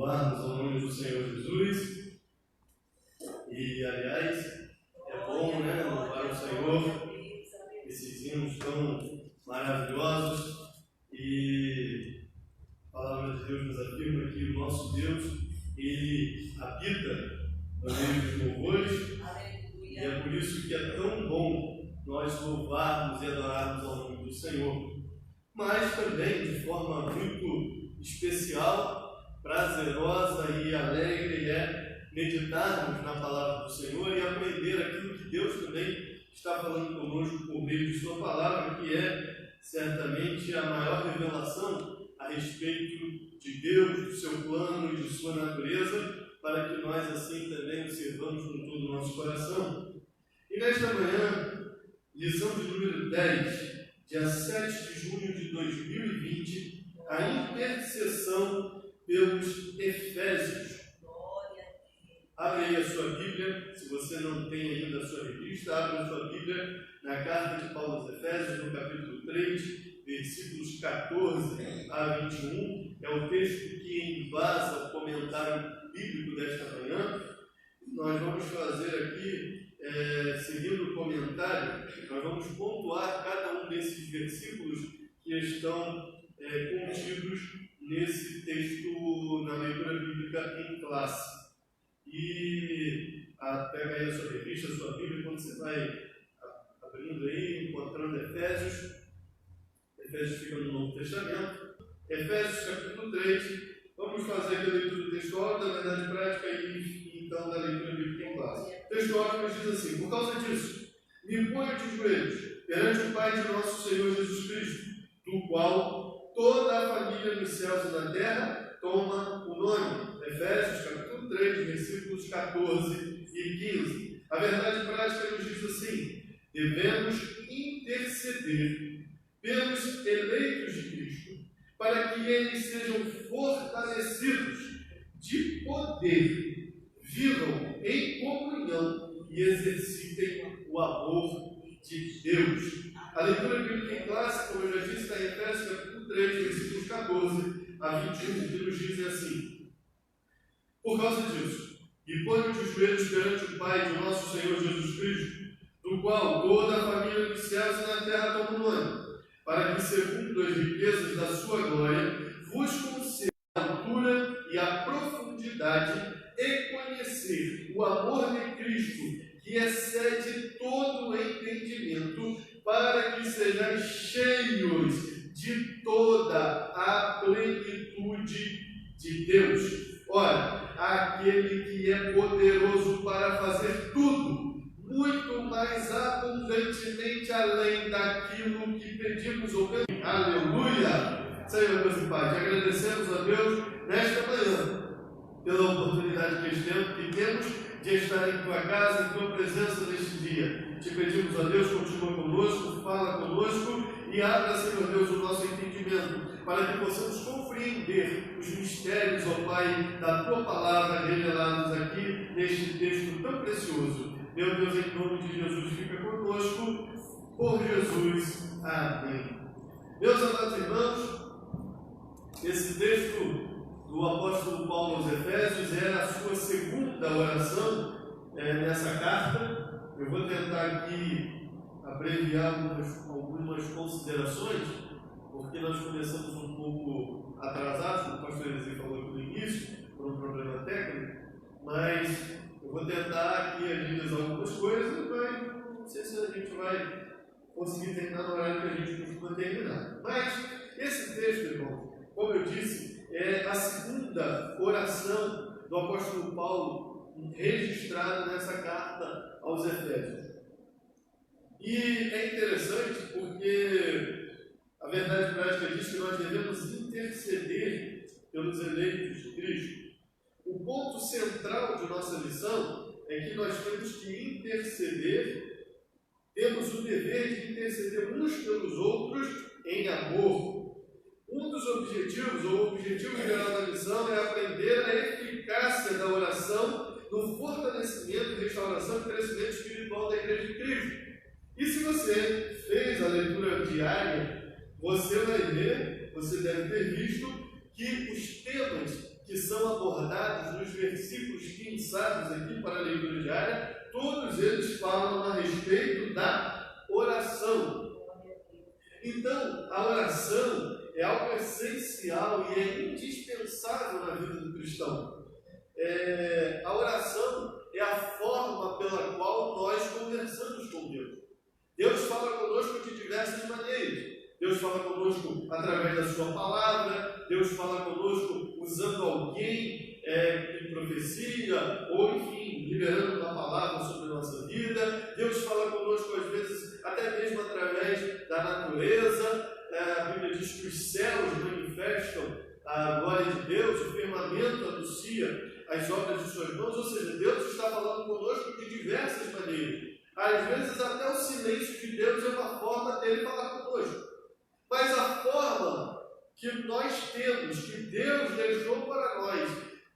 louvarmos ao nome do Senhor Jesus. E, aliás, é bom, né, louvar o Senhor, esses hinos tão maravilhosos. E a palavra de Deus nos afirma que o nosso Deus, Ele habita no meio dos louvores. E é por isso que é tão bom nós louvarmos e adorarmos ao nome do Senhor. Mas também, de forma muito especial, prazerosa e alegre, é meditarmos na palavra do Senhor e aprender aquilo que Deus também está falando conosco por meio de sua palavra, que é certamente a maior revelação a respeito de Deus, do seu plano e de sua natureza, para que nós assim também o sirvamos com todo o nosso coração. E nesta manhã, lição de número 10, dia 7 de junho de 2020, a intercessão pelos Efésios. Abre aí a sua Bíblia, se você não tem ainda a sua revista, abre a sua Bíblia na carta de Paulo aos Efésios, no capítulo 3, versículos 14 a 21. É o texto que embasa o comentário bíblico desta manhã. Nós vamos fazer aqui, seguindo o comentário, nós vamos pontuar cada um desses versículos que estão contidos nesse texto na leitura bíblica em classe. E pega aí a sua revista, a sua Bíblia, quando você vai abrindo aí, encontrando Efésios. Efésios fica no Novo Testamento. Efésios capítulo 3. Vamos fazer aqui a leitura textual, da verdade prática e então da leitura bíblica em classe. O textual nos diz assim: por causa disso, me ponho de joelhos perante o Pai de nosso Senhor Jesus Cristo, do qual toda a família nos céus e na terra toma o nome. Efésios capítulo 3, versículos 14 e 15. A verdade prática nos diz assim: devemos interceder pelos eleitos de Cristo, para que eles sejam fortalecidos de poder, vivam em comunhão e exercitem o amor de Deus. A leitura bíblica em classe, como eu já disse, está em Efésios capítulo 3, versículos 14 a 21, que nos diz assim: por causa disso, me ponho de joelhos perante o Pai de nosso Senhor Jesus Cristo, do qual toda a família dos céus e na terra toma o nome, para que, segundo as riquezas da sua glória, vos conceda a altura e a profundidade e conhecer o amor de Cristo, que excede todo o entendimento, para que sejais cheios de toda a plenitude de Deus. Ora, aquele que é poderoso para fazer tudo, muito mais abundantemente além daquilo que pedimos ou pensamos. Aleluia! Senhor, Deus e Pai, te agradecemos a Deus nesta manhã pela oportunidade que temos de estar em tua casa, em tua presença neste dia. Te pedimos, ó Deus, continua conosco, fala conosco e abra, Senhor Deus, o nosso entendimento, para que possamos compreender os mistérios, ó Pai, da tua palavra revelados aqui neste texto tão precioso. Meu Deus, em nome de Jesus, fica conosco, por Jesus. Amém. Meus amados irmãos, esse texto do apóstolo Paulo aos Efésios era a sua segunda oração nessa carta. Eu vou tentar aqui abreviar algumas considerações, porque nós começamos um pouco atrasados, como o pastor Eliseu falou aqui no início, por um problema técnico, mas eu vou tentar aqui agilizar algumas coisas, mas não sei se a gente vai conseguir terminar no horário que a gente costuma terminar. Mas esse texto, irmão, como eu disse, é a segunda oração do apóstolo Paulo registrada nessa carta aos Efésios. E é interessante porque a verdade prática diz que nós devemos interceder pelos eleitos de Cristo. O ponto central de nossa lição é que nós temos que interceder, temos o dever de interceder uns pelos outros em amor. Um dos objetivos, ou o objetivo geral da lição, é aprender a eficácia da oração no fortalecimento, restauração e crescimento espiritual da Igreja de Cristo. E se você fez a leitura diária, você vai ver, você deve ter visto que os temas que são abordados versículos pensados aqui para a leitura diária, todos eles falam a respeito da oração. Então, a oração é algo essencial e é indispensável na vida do cristão. A oração é a forma pela qual nós conversamos com Deus. Deus fala conosco de diversas maneiras. Deus fala conosco através da sua palavra, Deus fala conosco usando alguém em profecia, ou enfim, liberando uma palavra sobre a nossa vida. Deus fala conosco às vezes até mesmo através da natureza. A Bíblia diz que os céus manifestam a glória de Deus, o firmamento anuncia as obras de suas mãos, ou seja, Deus está falando conosco de diversas maneiras. Às vezes até o silêncio de Deus é uma forma dele falar conosco. Mas a forma que nós temos, que Deus deixou para nós,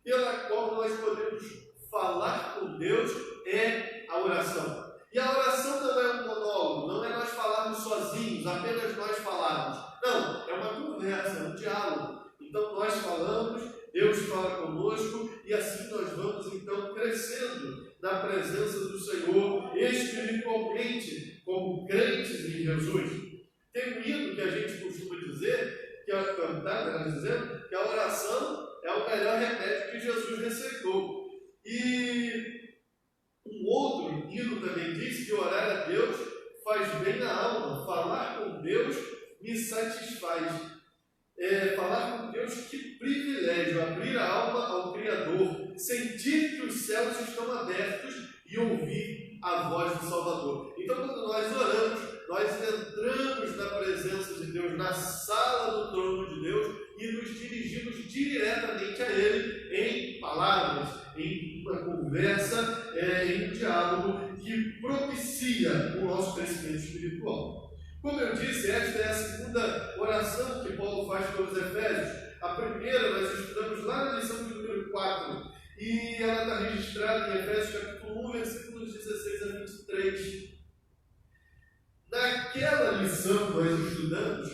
pela qual nós podemos falar com Deus, é a oração. E a oração não é um monólogo, não é nós falarmos sozinhos, apenas nós falarmos. Não, é uma conversa, é um diálogo. Então nós falamos, Deus fala conosco e assim nós vamos então crescendo na presença do Senhor espiritualmente, como crentes em Jesus. Tem um hino que a gente costuma dizer, que é cantar, dizendo que a oração é o melhor remédio que Jesus receitou. E um outro hino também diz que orar a Deus faz bem na alma. Falar com Deus me satisfaz. Falar com Deus, que privilégio, abrir a alma ao Criador, sentir que os céus estão abertos e ouvir a voz do Salvador. Então, quando nós oramos, nós entramos na presença de Deus, na sala do trono de Deus e nos dirigimos diretamente a Ele em palavras, em uma conversa, em um diálogo que propicia o nosso crescimento espiritual. Como eu disse, esta é a segunda oração que Paulo faz para os Efésios. A primeira nós estudamos lá na lição de número 4 e ela está registrada em Efésios capítulo 1, versículos 16 a 23. Naquela lição nós estudamos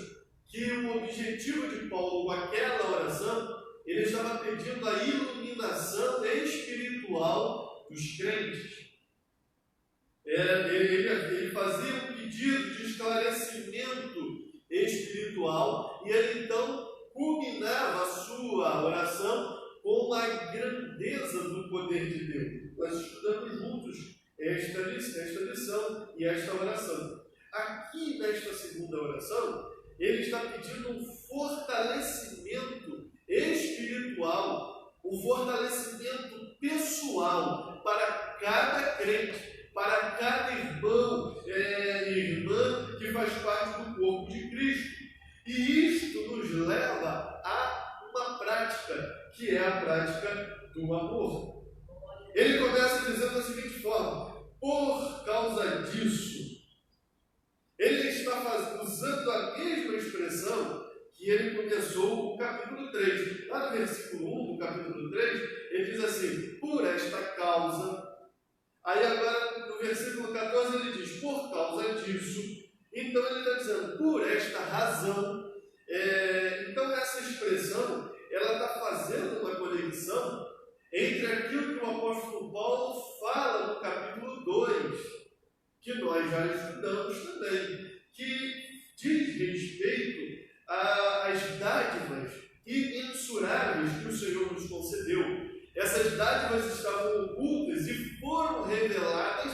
que o objetivo de Paulo com aquela oração, ele estava pedindo a iluminação espiritual dos crentes. Ele fazia um pedido de esclarecimento espiritual e ele então culminava a sua oração com a grandeza do poder de Deus. Nós estudamos juntos esta lição e esta oração. Aqui nesta segunda oração, ele está pedindo um fortalecimento espiritual, um fortalecimento pessoal para cada crente, para cada irmão e irmã que faz parte do corpo de Cristo. E isto nos leva a uma prática, que é a prática do amor. Ele começa dizendo da seguinte forma: por causa disso. Ele está usando a mesma expressão que ele começou no capítulo 3. Lá no versículo 1 do capítulo 3, ele diz assim: por esta causa. Aí agora no versículo 14 ele diz: por causa disso. Então ele está dizendo: por esta razão. Então essa expressão, ela está fazendo uma conexão entre aquilo que o apóstolo Paulo fala no capítulo 2, que nós já estudamos também, que diz respeito às dádivas imensuráveis que o Senhor nos concedeu. Essas dádivas estavam ocultas e foram reveladas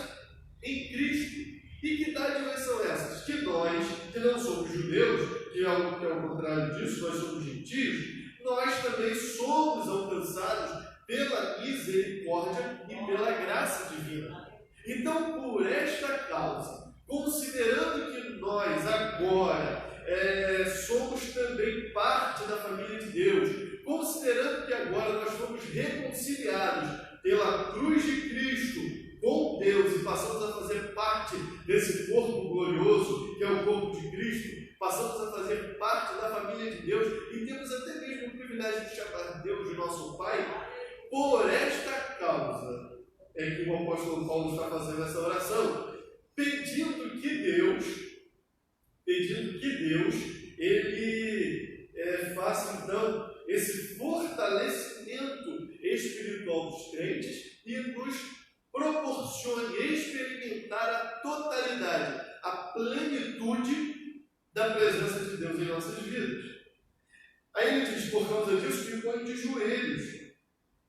em Cristo. E que dádivas são essas? Que nós, que não somos judeus, que é o contrário disso, nós somos gentios, nós também somos alcançados pela misericórdia e pela graça divina. Então, por esta causa, considerando que nós agora somos também parte da família de Deus, considerando que agora nós fomos reconciliados pela cruz de Cristo com Deus e passamos a fazer parte desse corpo glorioso que é o corpo de Cristo, passamos a fazer parte da família de Deus e temos até mesmo o privilégio de chamar Deus de nosso Pai. Por esta causa é que o apóstolo Paulo está fazendo essa oração, pedindo que Deus ele faça então esse fortalecimento espiritual espiritual dos crentes e nos proporcione experimentar a totalidade, a plenitude da presença de Deus em nossas vidas. Aí ele diz, por causa disso, me põe de joelhos.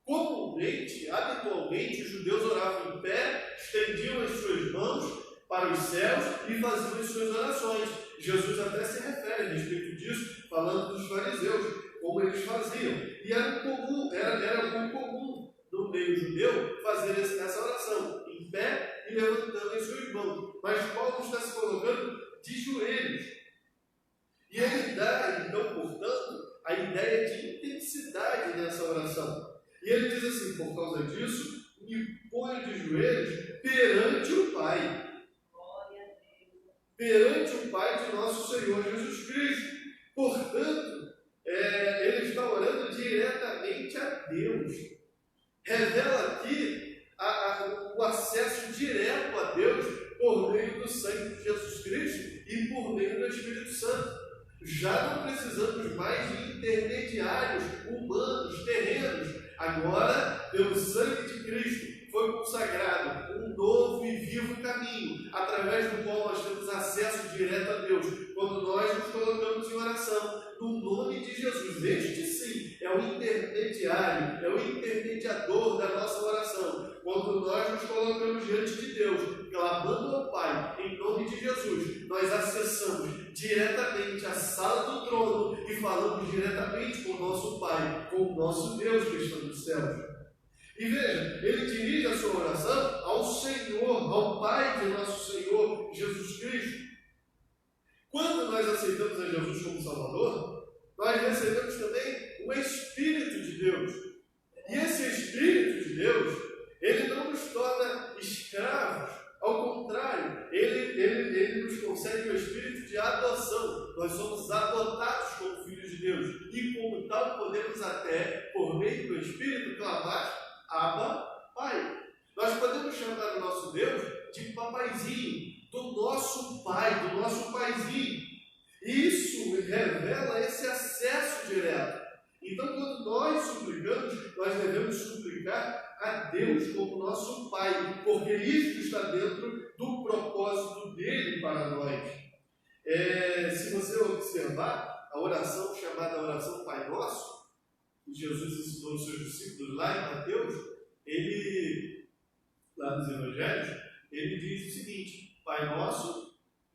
Comumente, habitualmente, os judeus oravam em pé, estendiam as suas mãos para os céus e faziam as suas orações. Jesus até se refere a respeito disso, falando dos fariseus, como eles faziam. E era muito comum no meio judeu fazer essa oração, em pé e levantando as suas mãos. Mas Paulo está se colocando de joelhos. E ele dá, então, portanto, a ideia de intensidade nessa oração. E ele diz assim, por causa disso, me ponho de joelhos perante o Pai. Perante o Pai de nosso Senhor Jesus Cristo. Portanto, ele está orando diretamente a Deus. Revela aqui o acesso direto a Deus por meio do sangue de Jesus Cristo e por meio do Espírito Santo. Já não precisamos mais de intermediários humanos, terrenos. Agora, pelo sangue de Cristo, foi consagrado um novo e vivo caminho, através do qual nós temos acesso direto a Deus, quando nós nos colocamos em oração, no nome de Jesus. Este sim é o intermediário, é o intermediador da nossa oração. Quando nós nos colocamos diante de Deus, clamando ao Pai, em nome de Jesus, nós acessamos diretamente a sala do trono e falamos diretamente com o nosso Pai, com o nosso Deus que está nos céus. E veja, ele dirige a sua oração ao Senhor, ao Pai de nosso Senhor Jesus Cristo. Quando nós aceitamos a Jesus como Salvador, nós recebemos também o Espírito de Deus. E esse Espírito de Deus, ele não nos torna escravos. Ao contrário, ele nos concede o Espírito de adoção. Nós somos adotados como filhos de Deus. E como tal, podemos até, por meio do Espírito, clamar Abba, Pai. Nós podemos chamar o nosso Deus de papaizinho, do nosso Pai, do nosso paizinho. Isso revela esse acesso direto. Então, quando nós suplicamos, nós devemos suplicar a Deus como nosso Pai, porque isso está dentro do propósito dele para nós. Se você observar a oração chamada oração Pai Nosso, que Jesus ensinou aos seus discípulos lá em Mateus, lá nos Evangelhos, ele diz o seguinte: Pai Nosso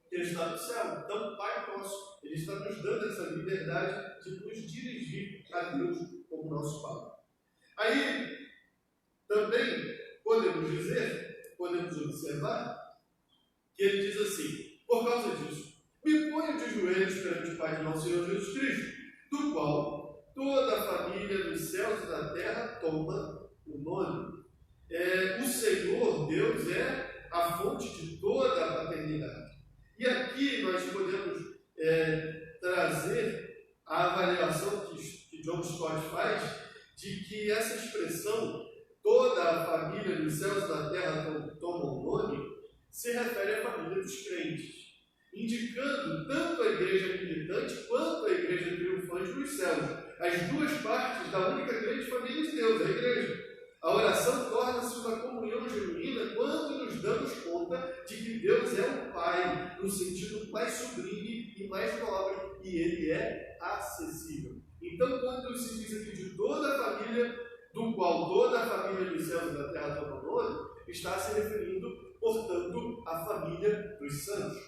que está no céu. Então, Pai Nosso, ele está nos dando essa liberdade de nos dirigir a Deus como nosso Pai. Aí, também podemos observar que ele diz assim: por causa disso, me ponho de joelhos perante o Pai de nosso Senhor Jesus Cristo, do qual toda a família dos céus e da terra toma o nome. O Senhor, Deus, é a fonte de toda a paternidade. E aqui nós podemos trazer a avaliação que John Stott faz de que essa expressão, toda a família dos céus e da terra toma o nome, se refere à família dos crentes, indicando tanto a igreja militante quanto a igreja triunfante dos céus, as duas partes da única grande família de Deus, a igreja. A oração torna-se uma comunhão genuína quando nos damos conta de que Deus é o Pai, no sentido mais sublime e mais nobre, e Ele é acessível. Então, quando se diz aqui de toda a família, do qual toda a família dos céus e da terra toma nome, está se referindo, portanto, à família dos santos.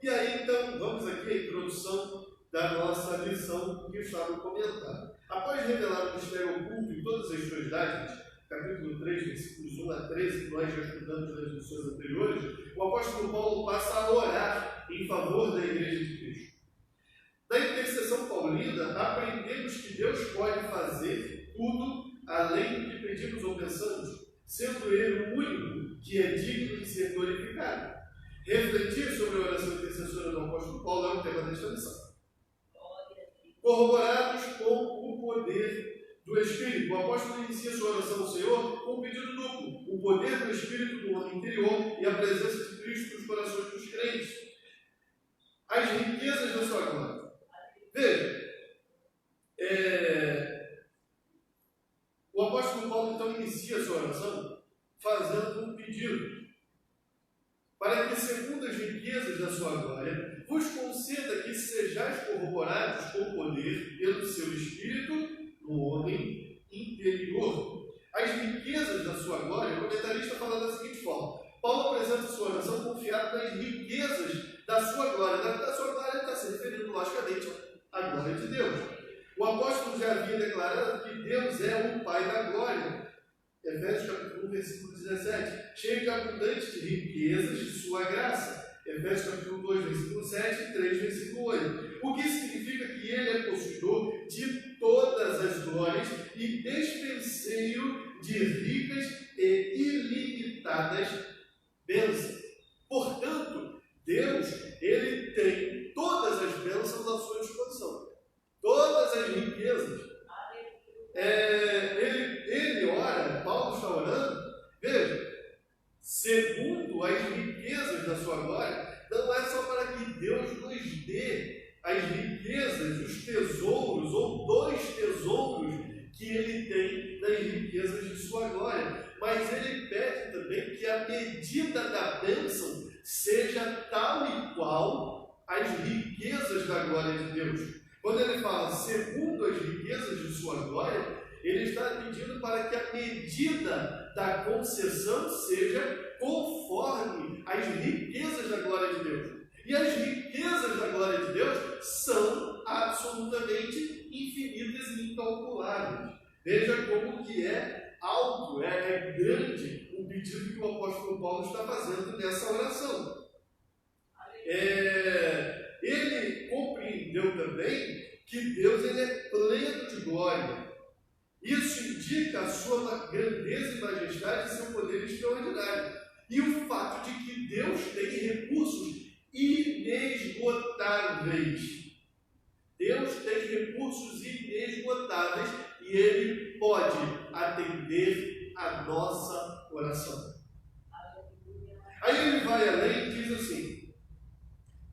E aí, então, vamos aqui à introdução da nossa lição que está no comentário. Após revelar o mistério oculto em todas as suas dádivas, capítulo 3, versículos 1 a 13, que nós já estudamos nas lições anteriores, o apóstolo Paulo passa a orar em favor da igreja de Cristo. Na intercessão paulina, aprendemos que Deus pode fazer tudo além do que pedimos ou pensamos, sendo Ele o único que é digno de ser glorificado. Refletir sobre a oração intercessora do apóstolo Paulo é um tema desta lição. Corroborados com o poder do Espírito. O apóstolo inicia sua oração ao Senhor com um pedido duplo: o poder do Espírito do homem interior e a presença de Cristo nos corações dos crentes. As riquezas da sua glória. Veja, o então inicia a sua oração fazendo um pedido, para que, segundo as riquezas da sua glória, vos conceda que sejais corroborados com poder pelo seu Espírito no homem interior. As riquezas da sua glória, o comentarista fala da seguinte forma: Paulo apresenta sua oração confiado nas riquezas da sua glória. Da sua glória está se referindo, logicamente, à glória de Deus. O apóstolo já havia declarado que Deus é o Pai da glória. Efésios capítulo 1, versículo 17. Cheio de abundante de riquezas de sua graça. Efésios capítulo 2, versículo 7 e 3, versículo 8. O que significa que ele é possuidor de todas as glórias e despenseiro de ricas e ilimitadas bênçãos. Portanto, Deus, ele tem todas as bênçãos à sua disposição. Todas as riquezas. Ele ora, Paulo está orando, veja, segundo as riquezas da sua glória, não é só para que Deus nos dê as riquezas, os tesouros, ou dois tesouros que ele tem das riquezas de sua glória, mas ele pede também que a medida da bênção seja tal e qual as riquezas da glória de Deus. Quando ele fala segundo as riquezas de sua glória, ele está pedindo para que a medida da concessão seja conforme as riquezas da glória de Deus. E as riquezas da glória de Deus são absolutamente infinitas e incalculáveis. Veja como que é alto, é grande o pedido que o apóstolo Paulo está fazendo nessa oração. Ele compreendeu também que Deus ele é pleno de glória. Isso indica a sua grandeza e majestade e seu poder extraordinário. E o fato de que Deus tem recursos inesgotáveis. Deus tem recursos inesgotáveis e Ele pode atender a nossa oração. Aí ele vai além e diz assim: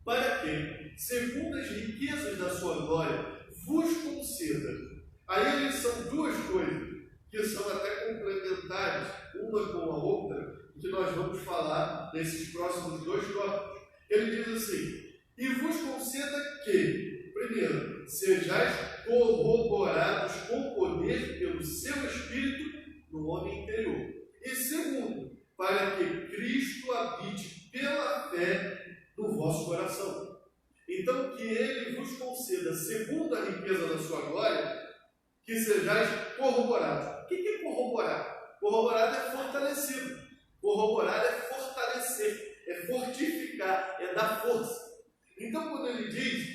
para que, segundo as riquezas da sua glória, vos conceda. Aí são duas coisas que são até complementares, uma com a outra, que nós vamos falar nesses próximos dois tópicos. Ele diz assim: e vos conceda que, primeiro, sejais corroborados com poder pelo seu Espírito no homem interior. E segundo, para que Cristo habite pela fé no vosso coração. Então, que Ele vos conceda, segundo a riqueza da sua glória, que sejais corroborados. O que é corroborar? Corroborado é fortalecido. Corroborar é fortalecer, é fortificar, é dar força. Então, quando ele diz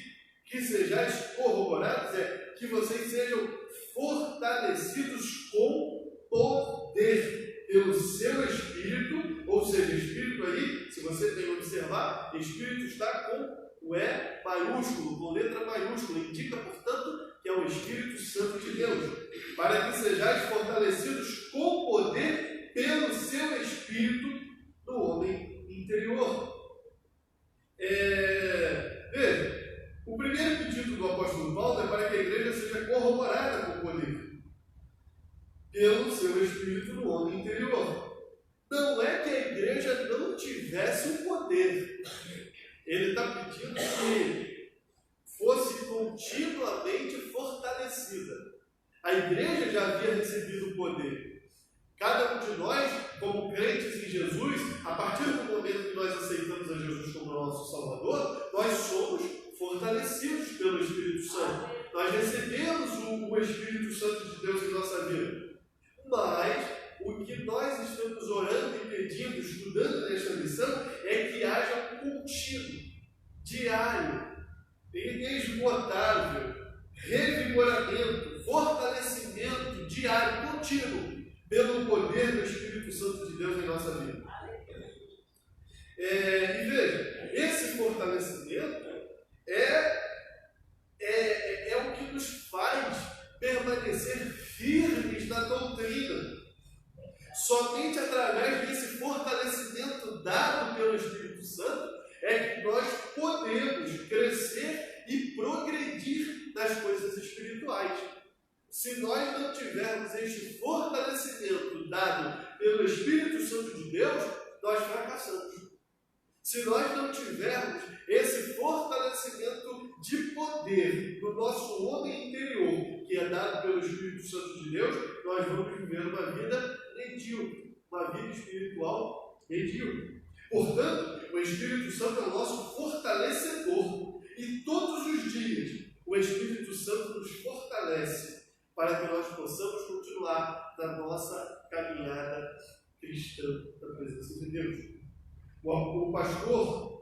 que sejais corroborados, é que vocês sejam fortalecidos com poder pelo seu Espírito, ou seja, Espírito aí, se você tem que observar, Espírito está com o E maiúsculo, com letra maiúscula, indica, portanto, que é o Espírito Santo de Deus, para que sejais fortalecidos com poder pelo seu Espírito no homem interior. Veja, o primeiro pedido do apóstolo Paulo é para que a igreja seja corroborada com poder pelo seu Espírito no homem interior. Não é que a igreja não tivesse o poder. Ele está pedindo que fosse continuamente fortalecida. A igreja já havia recebido o poder. Cada um de nós, como crentes em Jesus, a partir do momento que nós aceitamos a Jesus como nosso Salvador, nós somos fortalecidos pelo Espírito Santo. Nós recebemos o Espírito Santo de Deus em nossa vida. Mas o que nós estamos orando e pedindo, estudando nesta lição, é que haja um contínuo, diário, inesgotável, revigoramento, fortalecimento diário, contínuo, pelo poder do Espírito Santo de Deus em nossa vida. E veja, esse fortalecimento é o que nos faz permanecer firmes na doutrina. Somente através desse fortalecimento dado pelo Espírito Santo é que nós podemos crescer e progredir nas coisas espirituais. se nós não tivermos este fortalecimento dado pelo Espírito Santo de Deus, nós fracassamos. Se nós não tivermos esse fortalecimento de poder do nosso homem interior, que é dado pelo Espírito Santo de Deus, nós vamos viver uma vida medíocre, uma vida espiritual medíocre. Portanto, o Espírito Santo é o nosso fortalecedor. E todos os dias, o Espírito Santo nos fortalece para que nós possamos continuar na nossa caminhada cristã da presença de Deus. O pastor,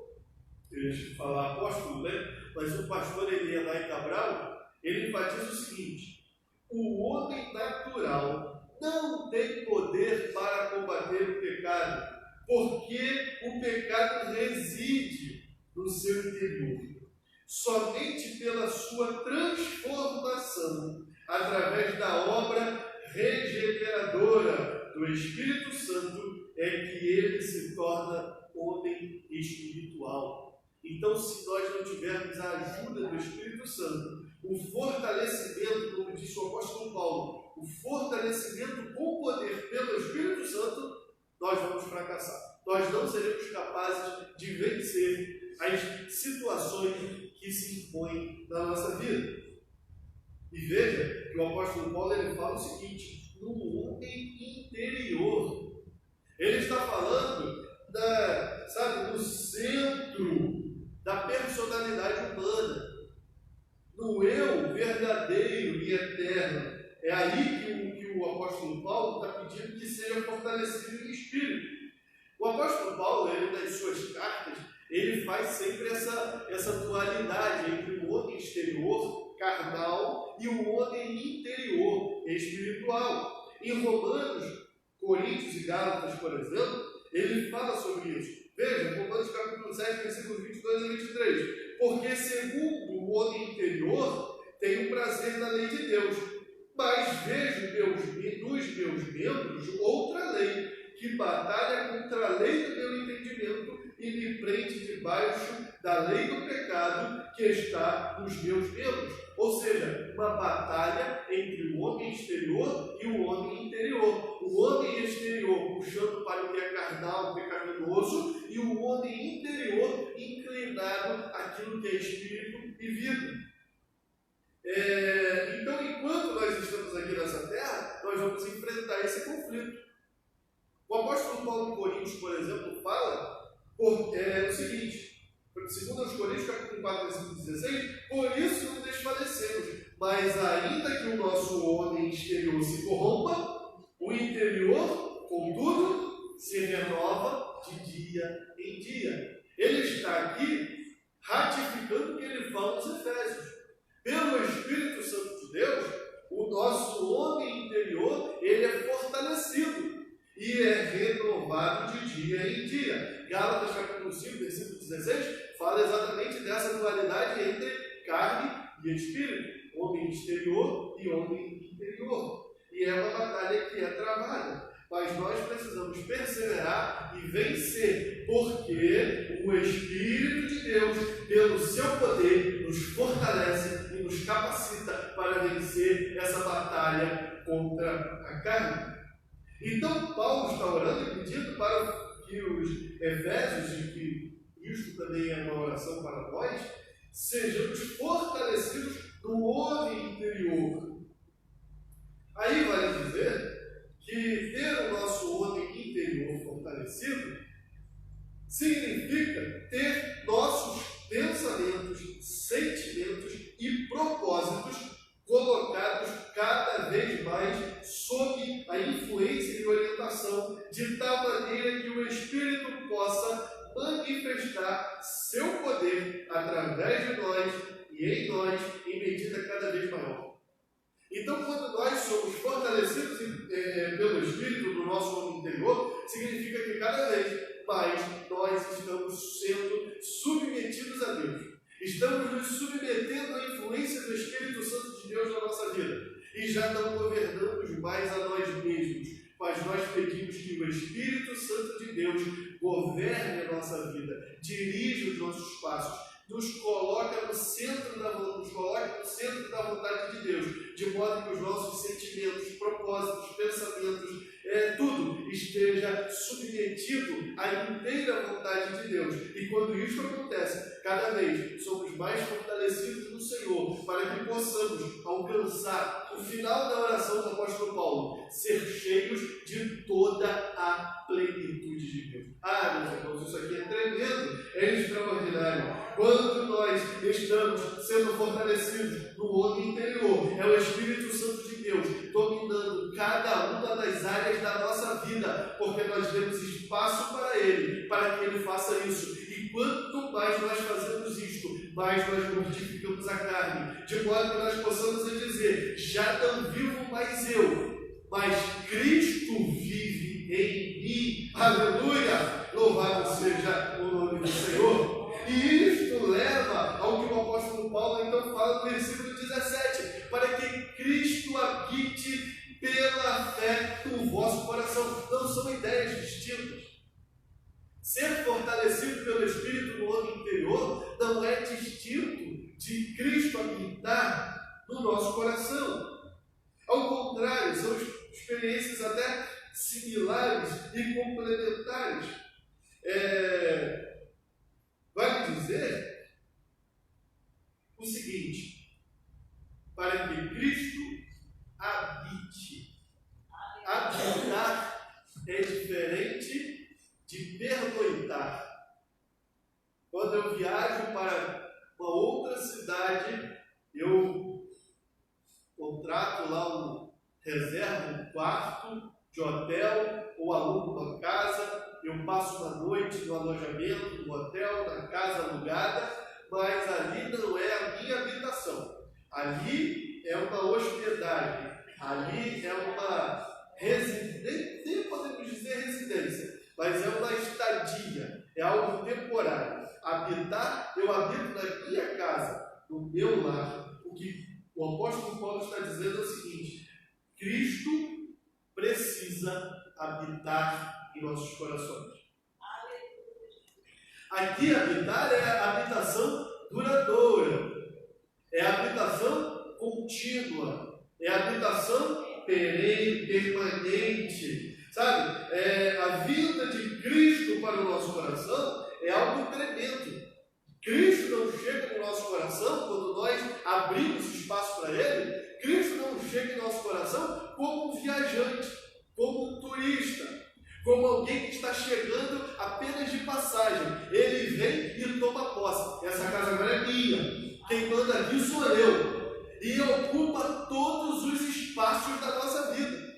eu ia falar apóstolo, né? Mas o pastor Elianai Cabral, ele enfatiza o seguinte: o homem natural não tem poder para combater o pecado, porque o pecado reside no seu interior. Somente pela sua transformação, através da obra regeneradora do Espírito Santo, é que ele se torna homem espiritual. Então, se nós não tivermos a ajuda do Espírito Santo, o fortalecimento, como disse o apóstolo Paulo, o fortalecimento com poder pelo Espírito Santo, nós vamos fracassar. Nós não seremos capazes de vencer as situações que se impõem na nossa vida. E veja que o apóstolo Paulo ele fala o seguinte: no homem interior. Ele está falando do centro da personalidade humana, no eu verdadeiro e eterno. É aí que o apóstolo Paulo está pedindo que seja fortalecido em espírito. O apóstolo Paulo, ele, nas suas cartas, ele faz sempre essa dualidade entre o homem exterior, carnal, e o homem interior, espiritual. Em Romanos, Coríntios e Gálatas, por exemplo, ele fala sobre isso. Veja, Romanos capítulo 7, versículos 22 a 23. Porque segundo o homem interior, tenho prazer na lei de Deus, mas vejo nos meus membros outra lei, que batalha contra a lei do meu entendimento e me prende debaixo da lei do pecado que está nos meus membros. Ou seja, uma batalha entre o homem exterior e o homem interior. O homem exterior puxando para o que é carnal, pecaminoso, e o homem interior inclinado àquilo que é espírito e vida. Então, enquanto nós estamos aqui nessa terra, nós vamos enfrentar esse conflito. O apóstolo Paulo em Coríntios, por exemplo, fala o seguinte, segundo aos Coríntios, capítulo 4, versículo 16, por isso não desfalecemos, mas ainda que o nosso homem exterior se corrompa, o interior, contudo, se renova de dia em dia. Ele está aqui ratificando o que ele fala nos Efésios. Pelo Espírito Santo de Deus, o nosso homem interior, ele é fortalecido e é renovado de dia em dia. Gálatas capítulo 5, versículo 16, fala exatamente dessa dualidade entre carne e espírito, homem exterior e homem interior. E é uma batalha que é travada, mas nós precisamos perseverar e vencer, porque o Espírito de Deus, pelo seu poder, nos fortalece e nos capacita para vencer essa batalha contra a carne. Então, Paulo está orando e pedindo para que os Efésios, e que isto também é uma oração para nós, sejamos fortalecidos no homem interior. Aí vale dizer que ter o nosso homem interior fortalecido significa ter nossos pensamentos, sentimentos e propósitos colocados cada vez mais sob a influência e orientação, de tal maneira que o Espírito possa manifestar seu poder através de nós e em nós, em medida cada vez maior. Então, quando nós somos fortalecidos pelo Espírito no nosso homem interior, significa que cada vez mais nós estamos sendo submetidos a Deus. Estamos nos submetendo à influência do Espírito Santo de Deus na nossa vida. E já não governamos mais a nós mesmos, mas nós pedimos que o Espírito Santo de Deus governe a nossa vida, dirija os nossos passos, nos coloque no centro da vontade de Deus, de modo que que os nossos sentimentos, propósitos, pensamentos, tudo esteja submetido à inteira vontade de Deus. E quando isso acontece, cada vez somos mais fortalecidos no Senhor, para que possamos alcançar o final da oração do apóstolo Paulo, ser cheios de toda a plenitude de Deus. Meus irmãos, isso aqui é tremendo, é extraordinário. Quando nós estamos sendo fortalecidos no homem interior, é o Espírito Santo de Deus dominando cada uma das áreas da nossa vida, porque nós demos espaço para Ele, para que Ele faça isso. E quanto mais nós fazemos isto, mais nós mortificamos a carne, de modo que nós possamos dizer: já não vivo mais eu, mas Cristo vive em mim. Aleluia! Louvado seja o nome do Senhor. E isto leva ao que o apóstolo Paulo então fala no versículo 17: para que Cristo habite pela fé no vosso coração. Não são ideias distintas. Ser fortalecido pelo Espírito no homem interior não é distinto de Cristo habitar no nosso coração. Ao contrário, são experiências até similares e complementares. Vale dizer o seguinte: para que Cristo habite. Habitar é diferente de pernoitar. Quando eu viajo para uma outra cidade, eu contrato lá reservo um quarto de hotel ou alugo uma casa. Eu passo uma noite no alojamento, no hotel, na casa alugada, mas ali não é a minha habitação. Ali é uma hospedagem, ali é uma residência, nem podemos dizer residência, mas é uma estadia, é algo temporário. Habitar, eu habito na minha casa, no meu lar. O que o apóstolo Paulo está dizendo é o seguinte: Cristo precisa habitar em nossos corações. Aqui habitar é a habitação duradoura, é a habitação contínua, é a habitação perene, permanente. Sabe, a vinda de Cristo para o nosso coração é algo tremendo. Cristo não chega no nosso coração quando nós abrimos espaço para Ele. Cristo não chega em nosso coração como um viajante, como um turista, como alguém que está chegando apenas de passagem. Ele vem e toma posse. Essa casa agora é minha. Quem manda aqui sou eu. E ocupa todos os espaços da nossa vida.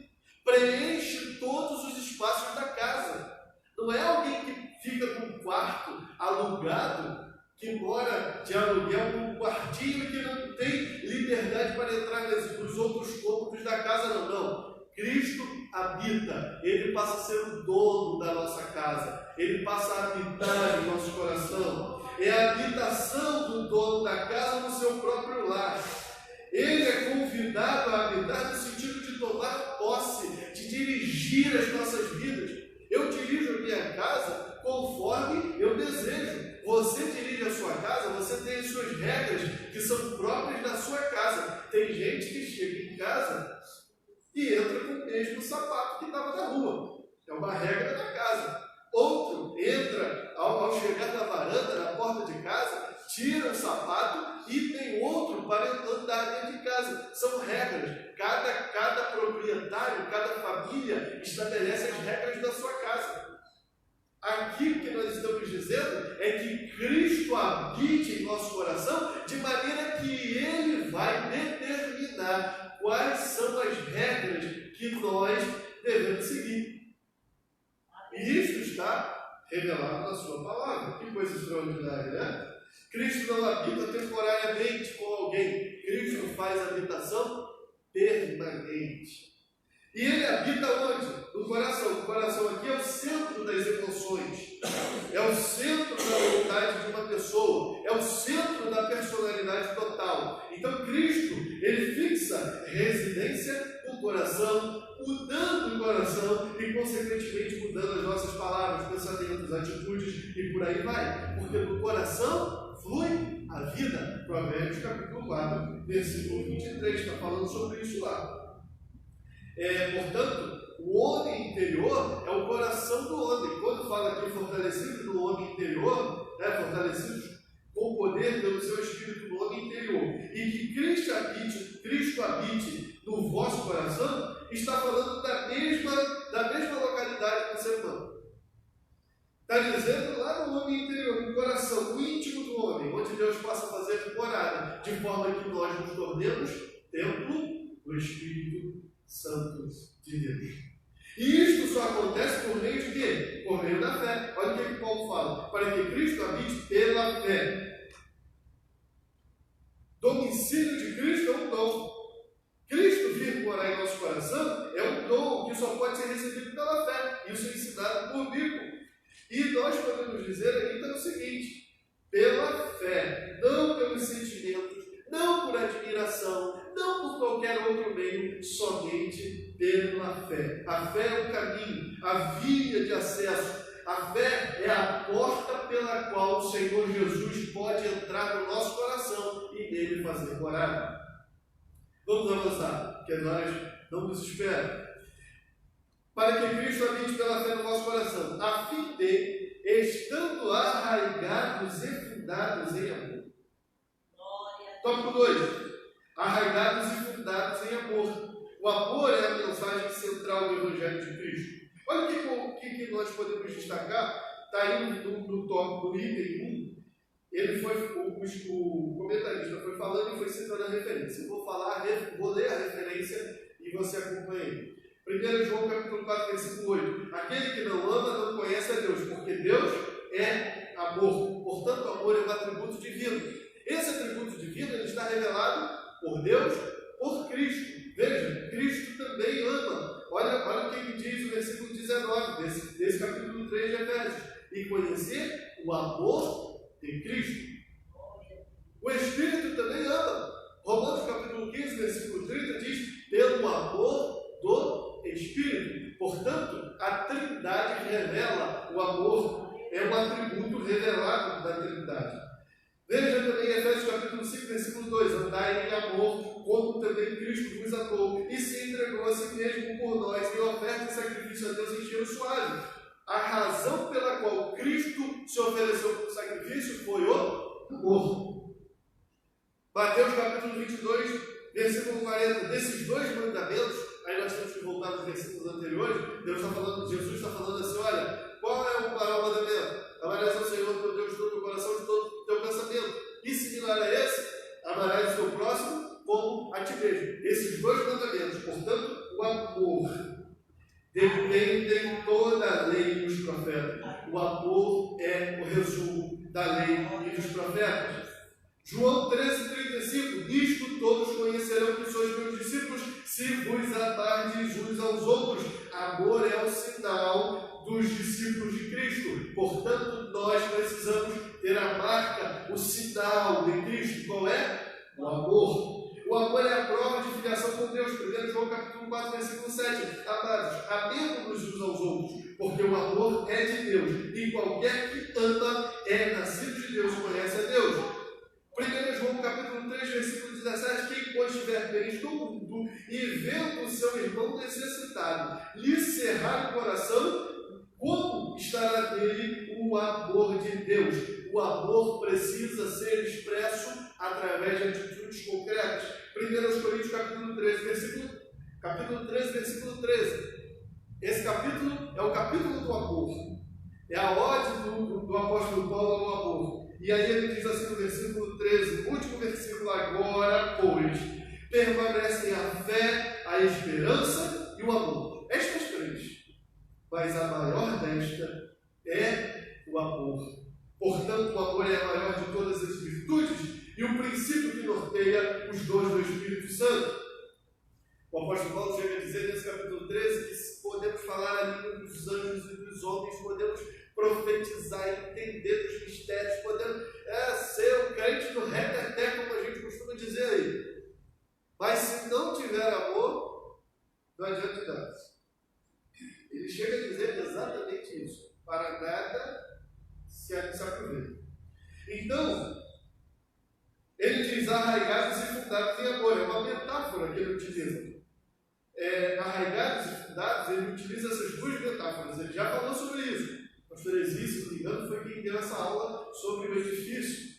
Preenche todos os espaços da casa. Não é alguém que fica com um quarto alugado, que mora de aluguel num quartinho que não tem liberdade para entrar nos outros cômodos da casa, não. Cristo habita, Ele passa a ser o dono da nossa casa, Ele passa a habitar em nosso coração. É a habitação do dono da casa no seu próprio lar. Ele é convidado a habitar no sentido de tomar posse, de dirigir as nossas vidas. Eu dirijo a minha casa conforme eu desejo. Você dirige a sua casa, você tem as suas regras que são próprias da sua casa. Tem gente que chega em casa e entra com o mesmo sapato que estava na rua. É uma regra da casa. Outro entra, ao chegar na varanda, na porta de casa, tira o sapato e tem outro para andar dentro de casa. São regras. Cada proprietário, cada família estabelece as regras da sua casa. Aqui o que nós estamos dizendo é que Cristo habite em nosso coração de maneira que Ele vai determinar quais são as regras que nós devemos seguir. E isso está revelado na sua palavra. Que coisa extraordinária, né? Cristo não habita temporariamente com alguém. Cristo faz habitação permanente. E Ele habita onde? No coração. O coração aqui é o centro das emoções. É o centro da vontade de uma pessoa. É o centro da personalidade total. Então Cristo, Ele fixa residência no coração, mudando o coração e, consequentemente, mudando as nossas palavras, pensamentos, atitudes e por aí vai. Porque do coração flui a vida. Provérbios capítulo 4, versículo 23, está falando sobre isso lá. Portanto, o homem interior é o coração do homem. Quando fala aqui fortalecido no homem interior, fortalecidos com o poder pelo seu espírito no homem interior, e que Cristo habite no vosso coração, está falando da mesma localidade do ser humano. Está dizendo lá no homem interior, no coração, no íntimo do homem, onde Deus possa fazer morada, de forma que nós nos tornemos templo do Espírito Santo de Deus. E isto só acontece por meio de quê? Por meio da fé. Olha o que Paulo fala. Para que Cristo habite pela fé. Domicílio de Cristo é um dom. Cristo vir morar em nosso coração é um dom que só pode ser recebido pela fé. Isso é ensinado por Bíblia. E nós podemos dizer ainda o seguinte: pela fé, não pelos sentimentos, não por admiração, não por qualquer outro meio, somente pela fé. A fé é o caminho, a via de acesso. A fé é a porta pela qual o Senhor Jesus pode entrar no nosso coração e nele fazer morada. Vamos avançar, porque nós não nos esperamos. Para que Cristo habite pela fé no vosso coração, a fim de, estando arraigados e fundados em amor. Tópico 2. Arraigados e fundados em amor. O amor é a mensagem central do Evangelho de Cristo. Olha o que nós podemos destacar. Está aí no tópico, no item 1. Ele foi, o comentarista foi falando e foi citando a referência. Eu vou ler a referência e você acompanha aí. 1 João capítulo 4, versículo 8. Aquele que não ama não conhece a Deus, porque Deus é amor. Portanto, o amor é um atributo divino. Esse atributo divino ele está revelado por Deus, por Cristo. Veja, Cristo também ama. Olha o que ele diz no versículo 19 desse capítulo 3 de Efésios. E conhecer o amor de Cristo. O Espírito também ama. Romanos capítulo 15, versículo 30 diz: pelo amor do Espírito. Portanto, a Trindade revela o amor, é um atributo revelado da Trindade. Veja também Efésios capítulo 5, versículo 2: andai em amor, como também Cristo vos amou, e se entregou a si mesmo por nós, em oferta e sacrifício a Deus em cheiro suave. A razão pela qual Cristo se ofereceu como sacrifício foi o amor. Mateus capítulo 22, versículo 40. Desses dois mandamentos, aí nós temos que voltar nos versículos anteriores. Jesus está falando assim: olha, qual é o maior mandamento? Amarás ao Senhor teu Deus de todo o coração, de todo o teu pensamento. E similar a esse, amarás o teu próximo como a ti mesmo. Esses dois mandamentos, portanto, o amor, dependem toda a lei e os profetas. O amor é o resumo da lei e dos profetas. João 13,35: isto todos conhecerão que sois meus discípulos, se vos amardes uns aos outros. Amor é o sinal dos discípulos de Cristo. Portanto, nós precisamos ter a marca, o sinal de Cristo. Qual é? O amor. O amor é a prova de filiação com Deus. 1 João capítulo 4, versículo 7. Amados, amemos-nos uns aos outros, porque o amor é de Deus, e qualquer que ama é nascido de Deus, conhece a Deus. 1 João capítulo 3, versículo 17: quem pois estiver bem do mundo e vendo o seu irmão necessitado lhe cerrar o coração, como estará nele o amor de Deus? O amor precisa ser expresso através de atitudes concretas. 1 Coríntios capítulo 13, versículo 13. Esse capítulo é o capítulo do amor. É a ode do apóstolo Paulo ao amor. E aí ele diz assim no versículo 13, último versículo: agora, pois, permanecem a fé, a esperança e o amor. Estas três. Mas a maior desta é o amor. Portanto, o amor é a maior de todas as virtudes e o princípio que norteia os dons do Espírito Santo. O apóstolo Paulo chega a dizer nesse capítulo 13 que podemos falar a língua dos anjos e dos homens, podemos profetizar, entender os mistérios, podemos ser um crente do reteté, como a gente costuma dizer aí. Mas se não tiver amor, não adianta nada. Ele chega a dizer exatamente isso: para nada se aproveita. Então, Ele diz arraigados e fundados em amor. É uma metáfora que ele utiliza. Arraigados e fundados, ele utiliza essas duas metáforas. Ele já falou sobre isso. O pastor Ezi, se não me engano, foi quem deu essa aula sobre o edifício.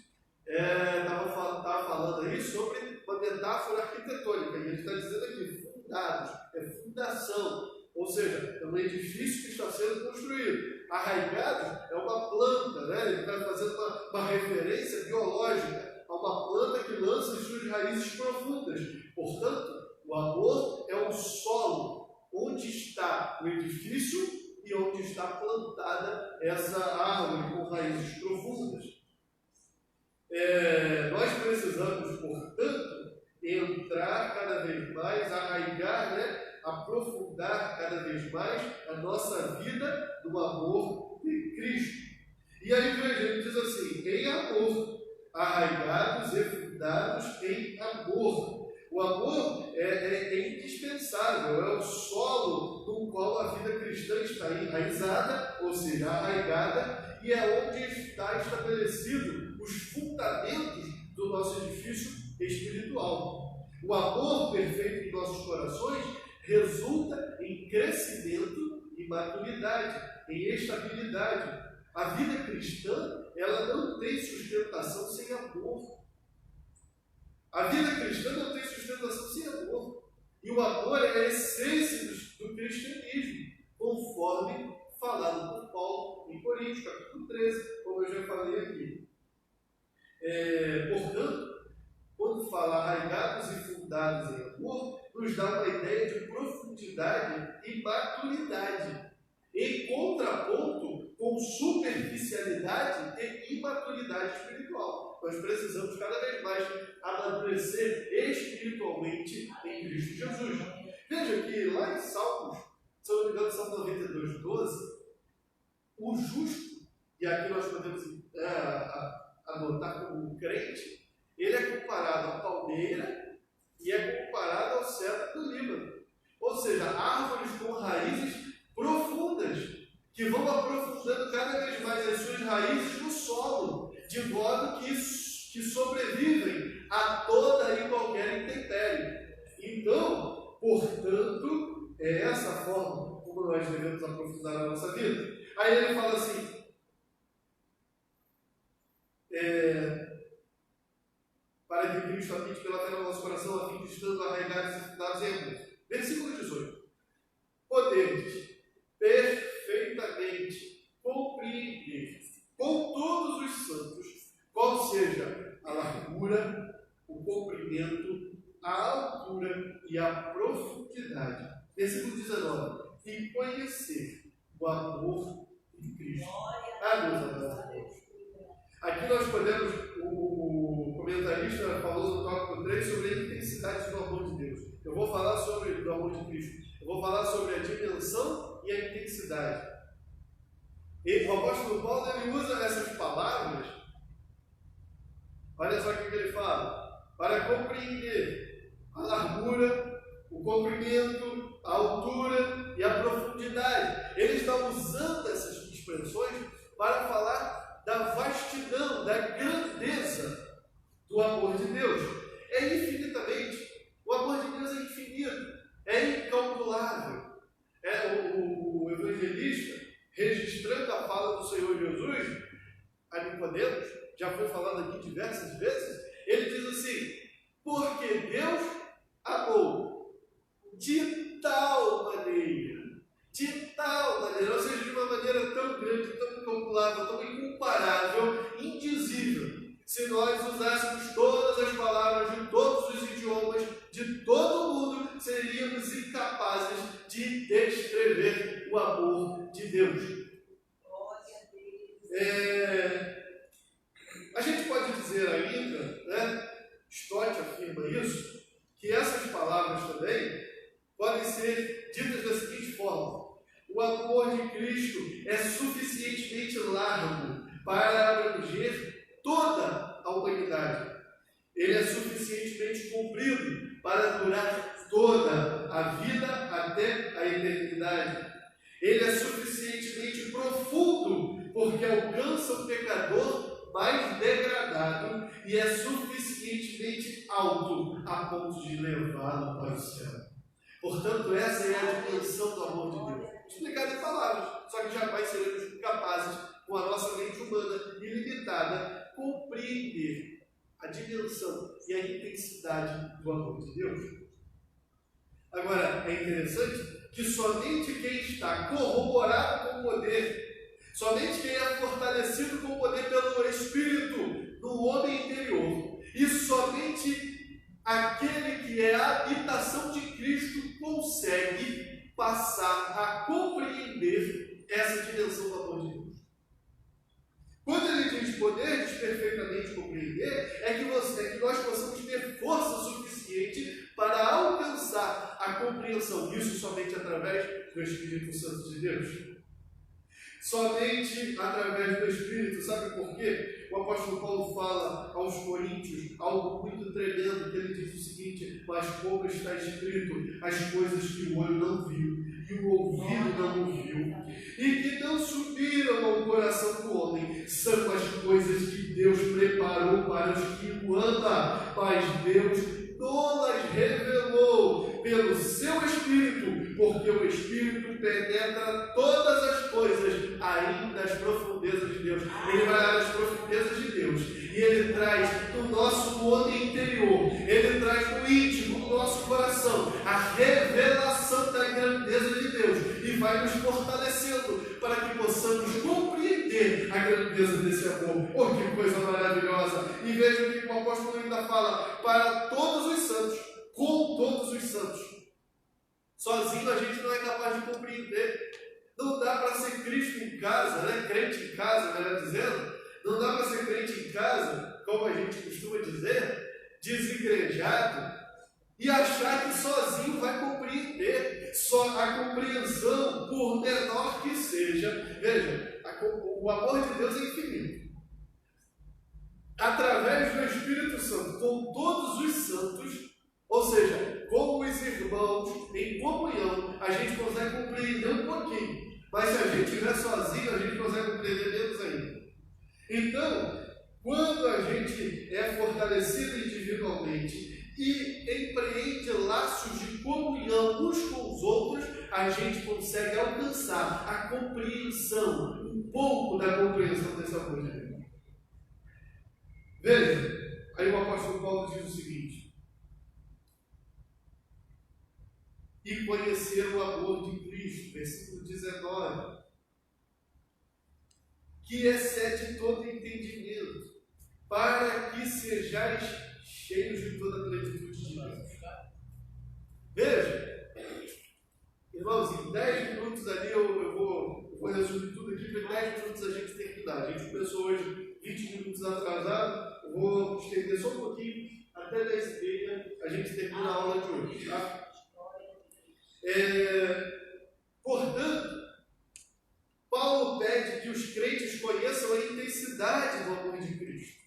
Estava falando aí sobre uma metáfora arquitetônica. E ele está dizendo aqui, fundados, fundação. Ou seja, é um edifício que está sendo construído. Arraigados é uma planta, né? Ele está fazendo uma referência biológica a uma planta que lança as suas raízes profundas. Portanto, o amor é o solo onde está o edifício e onde está plantada essa árvore com raízes profundas. Nós precisamos, portanto, entrar cada vez mais, arraigar, né? Aprofundar cada vez mais a nossa vida no amor de Cristo. E aí, veja, ele diz assim, em amor, arraigados e fundados em amor. O amor é indispensável, é o solo no qual a vida cristã está enraizada, ou seja, arraigada, e é onde está estabelecido os fundamentos do nosso edifício espiritual. O amor perfeito em nossos corações resulta em crescimento e maturidade, em estabilidade. A vida cristã, ela não tem sustentação sem amor. A vida cristã não tem sustentação sem amor. E o amor é a essência do cristianismo, conforme falado por Paulo em Coríntios, capítulo 13, como eu já falei aqui. Portanto, quando fala arraigados e fundados em amor, nos dá uma ideia de profundidade e maturidade, em contraponto com superficialidade e imaturidade espiritual. Nós precisamos cada vez mais amadurecer espiritualmente em Cristo Jesus. Veja que lá em Salmos, se eu não me engano, Salmo 92, 12, o justo, e aqui nós podemos anotar como um crente, ele é comparado à palmeira e é comparado ao cedro do Líbano. Ou seja, árvores com raízes profundas, que vão aprofundando cada vez mais as suas raízes no solo, de modo que sobrevivem a toda e qualquer intempérie. Então, portanto, é essa forma como nós devemos aprofundar a nossa vida. Aí ele fala assim, para que Cristo habite pela fé no nosso coração, a fim de estando arraigados e fundados em amor. Versículo 18. Poderes perfeitamente compreender com todos os santos qual seja a largura, o comprimento, a altura e a profundidade. Versículo 19. E conhecer o amor de Cristo. Meus amados. Aqui nós podemos, o comentarista falou no tópico 3 sobre a intensidade do amor de Deus. Eu vou falar sobre o amor de Cristo. Eu vou falar sobre a dimensão e a intensidade. E o apóstolo Paulo, ele usa essas palavras. Olha só o que ele fala. Para compreender a largura, o comprimento, a altura e a profundidade. Ele está usando essas expressões para falar da vastidão, da grandeza do amor de Deus. É infinitamente. O amor de Deus é infinito, é incalculável. O evangelista, registrando a fala do Senhor Jesus a Nicodemos, já foi falado aqui diversas vezes, ele diz assim, porque Deus amou de tal maneira, ou seja, de uma maneira tão grande, tão incalculável, tão incomparável, indizível. Se nós usássemos todas as palavras de todos os idiomas, de todo o mundo, seríamos incapazes de descrever o amor de Deus. A gente pode dizer ainda, né, Stott afirma isso, que essas palavras também podem ser ditas da seguinte forma: o amor de Cristo é suficientemente largo para abranger toda a humanidade. Ele é suficientemente comprido para durar toda a vida até a eternidade. Ele é suficientemente profundo porque alcança o pecador mais degradado e é suficientemente alto a ponto de levá-lo para o céu. Portanto, essa é a dimensão do amor de Deus. Explicado em palavras, só que jamais seremos capazes, com a nossa mente humana ilimitada, compreender a dimensão e a intensidade do amor de Deus. Agora, é interessante que somente quem está corroborado com o poder, somente quem é fortalecido com o poder pelo Espírito no homem interior, e somente aquele que é a habitação de Cristo consegue passar a compreender essa dimensão do amor de Deus. Quando ele diz poder, diz perfeitamente compreender, é que nós possamos ter força suficiente para alcançar a compreensão. Isso somente através do Espírito Santo de Deus. Somente através do Espírito. Sabe por quê? O apóstolo Paulo fala aos Coríntios algo muito tremendo, que ele diz o seguinte: mas como está escrito, as coisas que o olho não viu e o ouvido não ouviu, e que não subiram ao coração do homem, são as coisas que Deus preparou para os que o amam, mas Deus não-las revelou pelo seu Espírito, porque o Espírito penetra todas as coisas, ainda as profundezas de Deus. Ele vai às profundezas de Deus e ele traz no nosso homem interior, ele traz no íntimo do nosso coração a revelação da grandeza de Deus e vai nos fortalecendo para que possamos compreender a grandeza desse amor. Oh, que coisa maravilhosa! E veja que o apóstolo ainda fala para todos os santos, com todos os santos. Sozinho a gente não é capaz de compreender. Não dá para ser Cristo em casa, né? Crente em casa, melhor dizendo. Não dá para ser crente em casa, como a gente costuma dizer, desigrejado, e achar que sozinho vai compreender. Só a compreensão, por menor que seja, veja, o amor de Deus é infinito. Através do Espírito Santo, com todos os santos, ou seja, com os irmãos, em comunhão, a gente consegue compreender um pouquinho. Mas se a gente estiver sozinho, a gente consegue compreender menos ainda. Então, quando a gente é fortalecido individualmente e empreende laços de comunhão uns com os outros, a gente consegue alcançar a compreensão, um pouco da compreensão desse amor de Deus. Veja, aí o apóstolo Paulo diz o seguinte: e conhecer o amor de Cristo, versículo 19, que excede todo entendimento, para que sejais cheios de toda a plenitude de Deus. Veja, irmãos, em 10 minutos ali eu vou resumir tudo aqui, porque em 10 minutos a gente terminar. A gente começou hoje 20 minutos atrasado, eu vou estender só um pouquinho, até 10h30 a gente termina a aula de hoje, tá? Portanto, Paulo pede que os crentes conheçam a intensidade do amor de Cristo.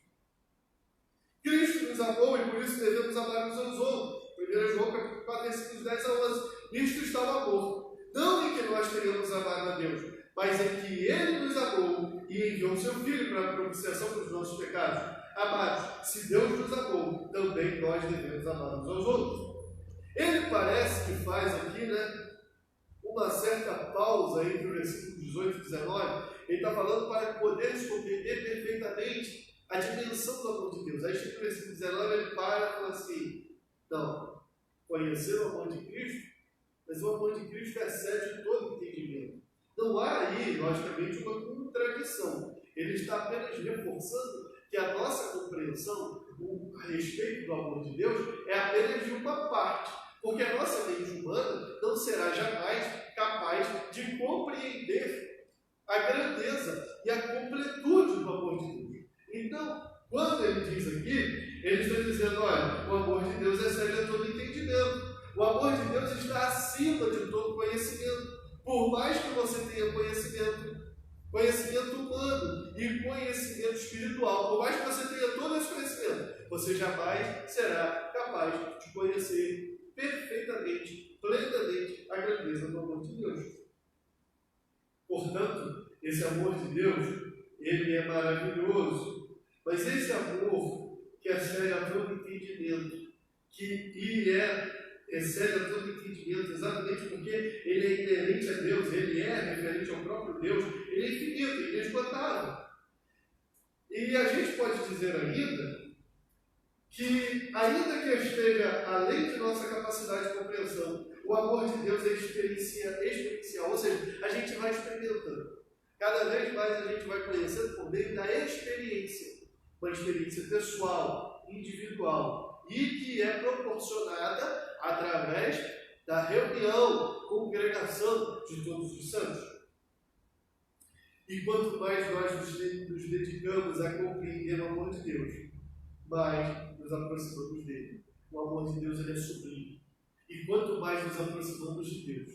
Cristo nos amou e por isso devemos amar uns aos outros. 1 João capítulo 4, versículos 10 a 11. Nisto está o amor. Não em que nós tenhamos amado a Deus, mas em que Ele nos amou e enviou o seu Filho para a propiciação dos nossos pecados. Amados, se Deus nos amou, também nós devemos amar uns aos outros. Ele parece que faz aqui, uma certa pausa entre o versículo 18 e 19. Ele está falando para que poderes compreender perfeitamente a dimensão do amor de Deus. Aí chega no versículo 19, ele para e fala assim: não, conhecer o amor de Cristo, mas o amor de Cristo excede todo entendimento. Não há aí, logicamente, uma contradição. Ele está apenas reforçando que a nossa compreensão a respeito do amor de Deus é apenas de uma parte. Porque a nossa mente humana não será jamais capaz de compreender a grandeza e a completude do amor de Deus. Então, quando ele diz aqui, ele está dizendo: olha, o amor de Deus excede a todo entendimento. O amor de Deus está acima de todo conhecimento. Por mais que você tenha conhecimento humano e conhecimento espiritual, por mais que você tenha todo esse conhecimento, você jamais será capaz de conhecer perfeitamente, plenamente a grandeza do amor de Deus. Portanto, esse amor de Deus, ele é maravilhoso. Mas esse amor que excede a todo entendimento, excede a todo entendimento, exatamente porque ele é inerente a Deus, ele é referente ao próprio Deus, ele é infinito, ele é inesgotável. E a gente pode dizer ainda que, ainda que esteja além de nossa capacidade de compreensão, o amor de Deus é experiencial, ou seja, a gente vai experimentando. Cada vez mais a gente vai conhecendo por meio da experiência, uma experiência pessoal, individual, e que é proporcionada através da reunião, congregação de todos os santos. E quanto mais nós nos dedicamos a compreender o amor de Deus, mais nos aproximamos dele. O amor de Deus ele é sublime. E quanto mais nos aproximamos de Deus,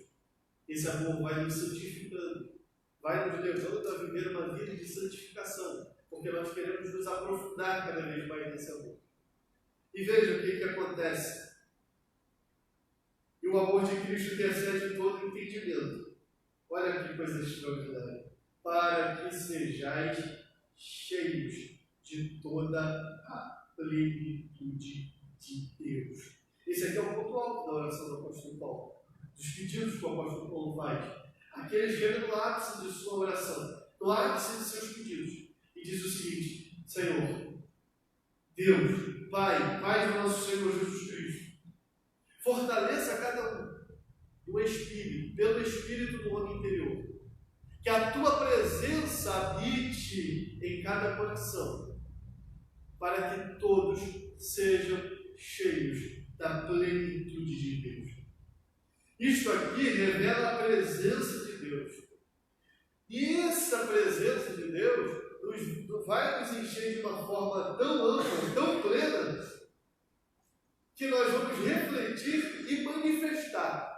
esse amor vai nos santificando, vai nos levando a viver uma vida de santificação, porque nós queremos nos aprofundar cada vez mais nesse amor. E veja o que acontece. E o amor de Cristo intercede em todo entendimento. Olha que coisa extraordinária. Para que sejais cheios de toda a plenitude de Deus. Esse aqui é o ponto alto da oração do apóstolo Paulo, dos pedidos que o apóstolo Paulo faz. Aqui ele chega no ápice de sua oração, no ápice de seus pedidos, e diz o seguinte: Senhor, Deus, Pai do nosso Senhor Jesus Cristo, fortaleça cada um do Espírito, pelo Espírito do homem interior, que a tua presença habite em cada coração, para que todos sejam cheios da plenitude de Deus. Isto aqui revela a presença de Deus. E essa presença de Deus vai nos encher de uma forma tão ampla, tão plena, que nós vamos refletir e manifestar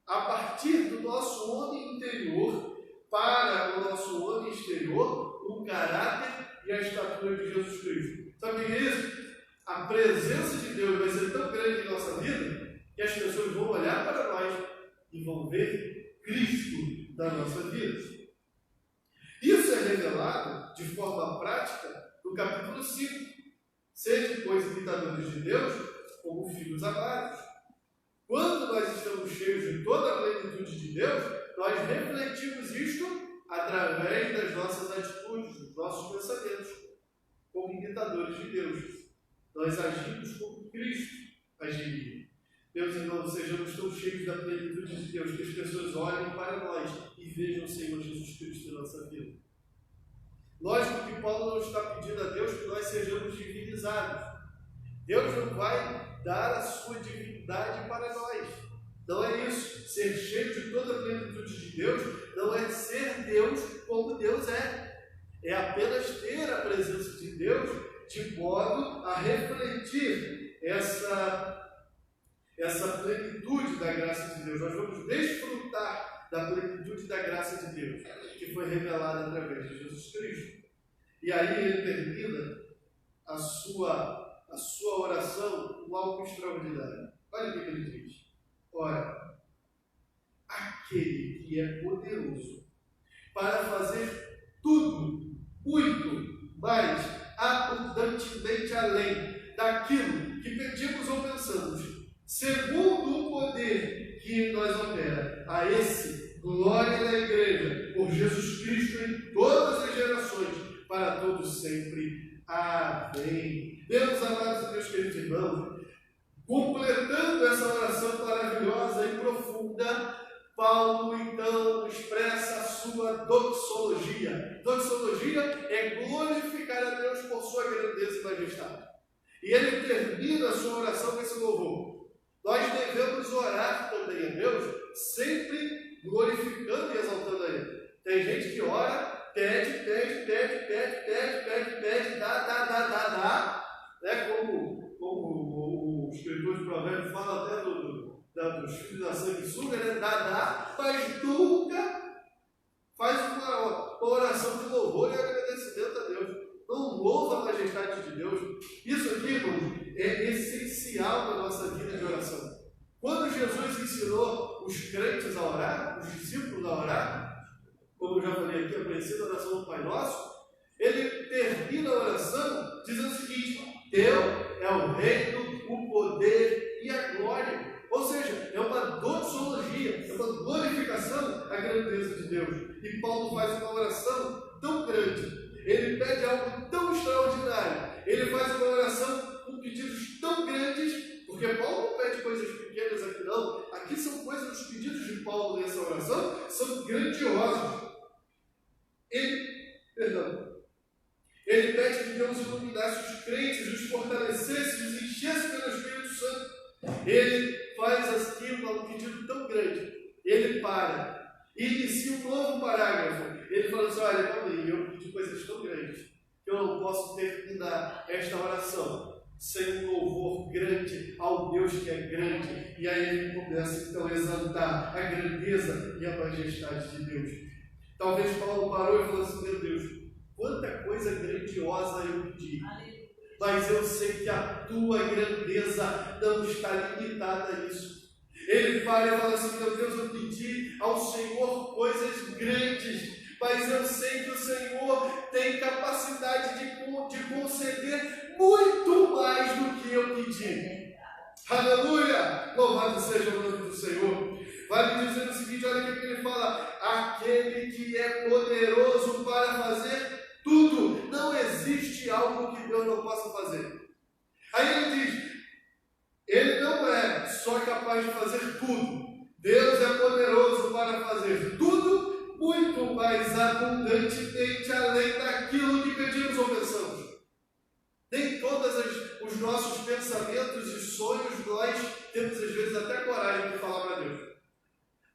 a partir do nosso homem interior para o nosso homem exterior o caráter e a estatura de Jesus Cristo. Sabe o que é isso? A presença de Deus vai ser tão grande em nossa vida que as pessoas vão olhar para nós e vão ver Cristo na nossa vida. Isso é revelado de forma prática no capítulo 5. Sede, pois, imitadores de Deus, como filhos amados. Quando nós estamos cheios de toda a plenitude de Deus, nós refletimos isto através das nossas atitudes, dos nossos pensamentos, como imitadores de Deus. Nós agimos como Cristo agiria. Meus irmãos, sejamos tão cheios da plenitude de Deus que as pessoas olhem para nós e vejam o Senhor Jesus Cristo em nossa vida. Lógico que Paulo não está pedindo a Deus que nós sejamos divinizados. Deus não vai dar a sua divindade para nós. Não é isso. Ser cheio de toda a plenitude de Deus não é ser Deus como Deus é. É apenas ter a presença de Deus de modo a refletir essa plenitude da graça de Deus. Nós vamos desfrutar da plenitude da graça de Deus, que foi revelada através de Jesus Cristo. E aí ele termina a sua oração com algo extraordinário. Olha o que ele diz. Ora, aquele que é poderoso para fazer tudo, muito mais abundantemente além daquilo que pedimos ou pensamos, segundo o poder que nós opera, a esse glória na igreja, por Jesus Cristo em todas as gerações, para todos sempre. Amém. Meus amados e meus queridos irmãos, completando essa oração maravilhosa e profunda, Paulo então expressa a sua doxologia. Doxologia é glorificar a Deus por sua grandeza e majestade. E ele termina a sua oração com esse louvor. Nós devemos orar também a Deus, sempre glorificando e exaltando a Ele. Tem gente que ora, pede, dá, né? Como o escritor de Provérbios fala até dos filhos da sanguessuga, né? Dá, mas nunca faz uma oração de louvor e agradecimento a Deus. Não louva a majestade de Deus. Isso aqui, irmãos, é essencial na nossa vida de oração. Quando Jesus ensinou os crentes a orar, os discípulos a orar, como eu já falei aqui, a conhecida oração do Pai Nosso, ele termina a oração dizendo o seguinte: teu é o reino, o poder e a glória. Ou seja, é uma doxologia, é uma glorificação à grandeza de Deus. E Paulo faz uma oração tão grande, ele pede algo tão extraordinário, ele faz uma oração com pedidos tão grandes, porque Paulo não pede coisas pequenas aqui não, aqui são coisas, os pedidos de Paulo nessa oração são grandiosos. Ele pede que Deus iluminasse os crentes, os fortalecesse, os enchesse pelo Espírito Santo. Ele faz aqui um pedido tão grande, ele para e inicia um novo parágrafo. Ele fala assim: olha, calma aí, eu pedi coisas tão grandes que eu não posso terminar esta oração sem um louvor grande ao Deus que é grande. E aí ele começa então a exaltar a grandeza e a majestade de Deus. Talvez Paulo parou e falou assim: meu Deus, quanta coisa grandiosa eu pedi, mas eu sei que a tua grandeza não está limitada a isso. Ele para e fala assim: meu Deus, eu pedi ao Senhor coisas grandes, mas eu sei que o Senhor tem capacidade de conceder muito mais do que eu pedi. Aleluia! Louvado seja o nome do Senhor. Vale dizer o seguinte: olha o que ele fala: aquele que é poderoso para fazer tudo. Não existe algo que Deus não possa fazer. Aí ele diz: ele não é só capaz de fazer tudo. Deus é poderoso para fazer tudo, muito mais abundantemente além daquilo que pedimos ou pensamos. Nem todos os nossos pensamentos e sonhos nós temos às vezes até coragem de falar para Deus.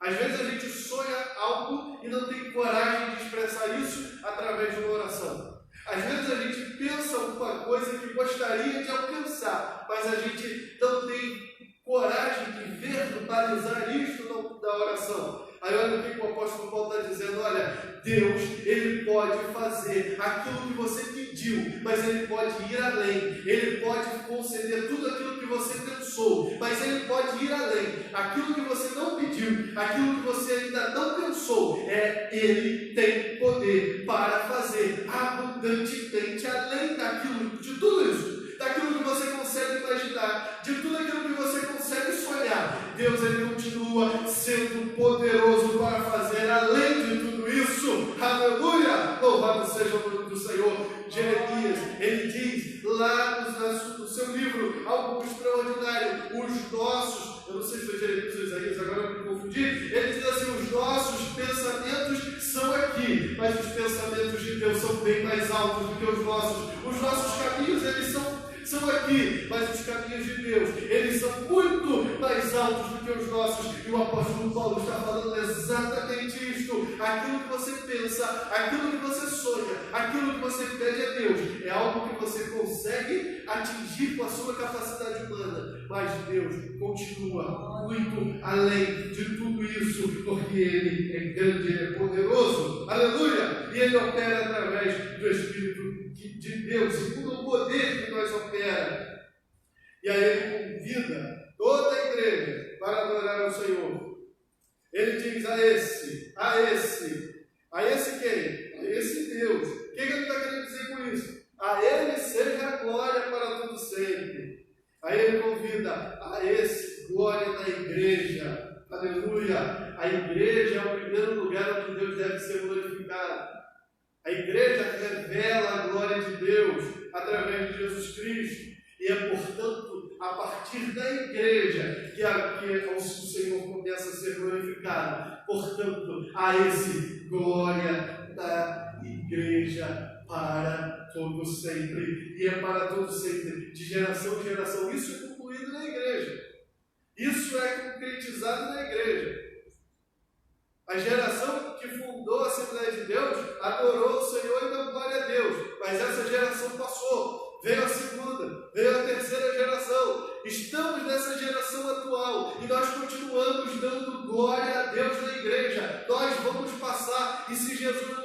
Às vezes a gente sonha algo e não tem coragem de expressar isso através de uma oração. Às vezes a gente pensa alguma coisa que gostaria de alcançar, mas a gente não tem coragem de verbalizar isso na oração. Aí olha o que o apóstolo Paulo está dizendo: olha, Deus, Ele pode fazer aquilo que você pediu, mas Ele pode ir além. Ele pode conceder tudo aquilo que você pensou, mas Ele pode ir além. Aquilo que você não pediu, aquilo que você ainda não pensou, Ele tem poder para fazer abundantemente além daquilo, de tudo isso, daquilo que você consegue imaginar, de tudo aquilo que você consegue sonhar. Deus, Ele continua sendo poderoso para fazer além de tudo isso. Aleluia! Louvado seja o nome do Senhor. Jeremias, ele diz lá no seu livro algo extraordinário: os nossos, eu não sei se foi Jeremias ou Isaías, agora eu me confundi. Ele diz assim: os nossos pensamentos são aqui, mas os pensamentos de Deus são bem mais altos do que os nossos. Os nossos caminhos, eles são aqui, mas os caminhos de Deus, eles são muito mais altos do que os nossos. E o apóstolo Paulo está falando exatamente isto: aquilo que você pensa, aquilo que você sonha, aquilo que você pede a Deus, é algo que você consegue atingir com a sua capacidade humana, mas Deus continua muito além de tudo isso, porque Ele é grande, Ele é poderoso. Aleluia! E Ele opera através do Espírito de Deus, segundo o poder que nós opera. E aí Ele convida toda a igreja para adorar ao Senhor. Ele diz a esse quem? A esse Deus. O que ele está querendo dizer com isso? A Ele seja a glória para todo sempre. Aí Ele convida a esse glória na igreja. Aleluia! A igreja é o primeiro lugar onde Deus deve ser glorificado. A igreja revela a glória de Deus através de Jesus Cristo. E é, portanto, a partir da igreja que o Senhor começa a ser glorificado. Portanto, há esse glória da igreja para todo sempre. E é para todo sempre, de geração em geração. Isso é concluído na igreja. Isso é concretizado na igreja. A geração que fundou a Assembleia de Deus adorou o Senhor e deu glória a Deus. Mas essa geração passou. Veio a segunda, veio a terceira geração. Estamos nessa geração atual e nós continuamos dando glória a Deus na igreja. Nós vamos passar, e se Jesus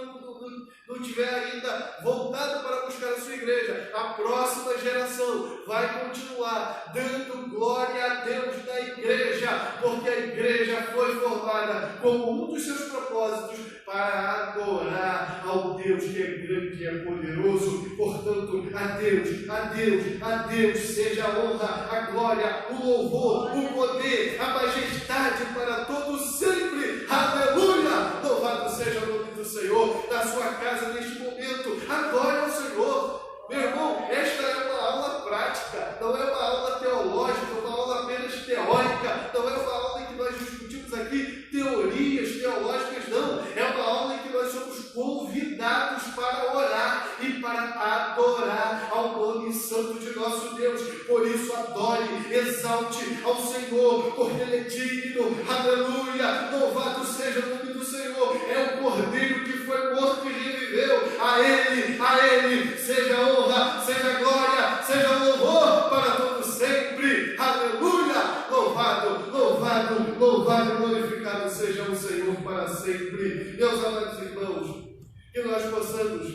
não tiver ainda voltado para buscar a sua igreja, a próxima geração vai continuar dando glória a Deus na igreja, porque a igreja foi formada como um dos seus propósitos para adorar ao Deus Deus que é grande e é poderoso. Portanto, a Deus seja a honra, a glória, o louvor, o poder, a majestade para todos sempre. Aleluia! Louvado seja o nome do Senhor. Na sua casa neste momento, adore ao Senhor. Meu irmão, esta é uma aula prática, não é uma aula teológica, uma aula apenas teórica, não é uma aula em que nós discutimos aqui teorias teológicas, não. É uma aula em que nós somos convidados para orar e para adorar ao nome santo de nosso Deus. Por isso, adore, exalte ao Senhor, porque Ele é digno. Aleluia! Louvado seja o nome do Senhor. É o Cordeiro que foi morto e reviveu. A Ele seja a honra, seja a glória, seja o louvor para todos sempre. Aleluia! Louvado, glorificado seja o Senhor para sempre. Meus amados irmãos, que nós possamos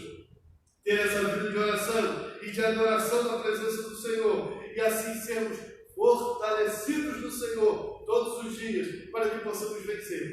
ter essa vida de oração e de adoração na presença do Senhor, e assim sermos fortalecidos no Senhor todos os dias, para que possamos vencer.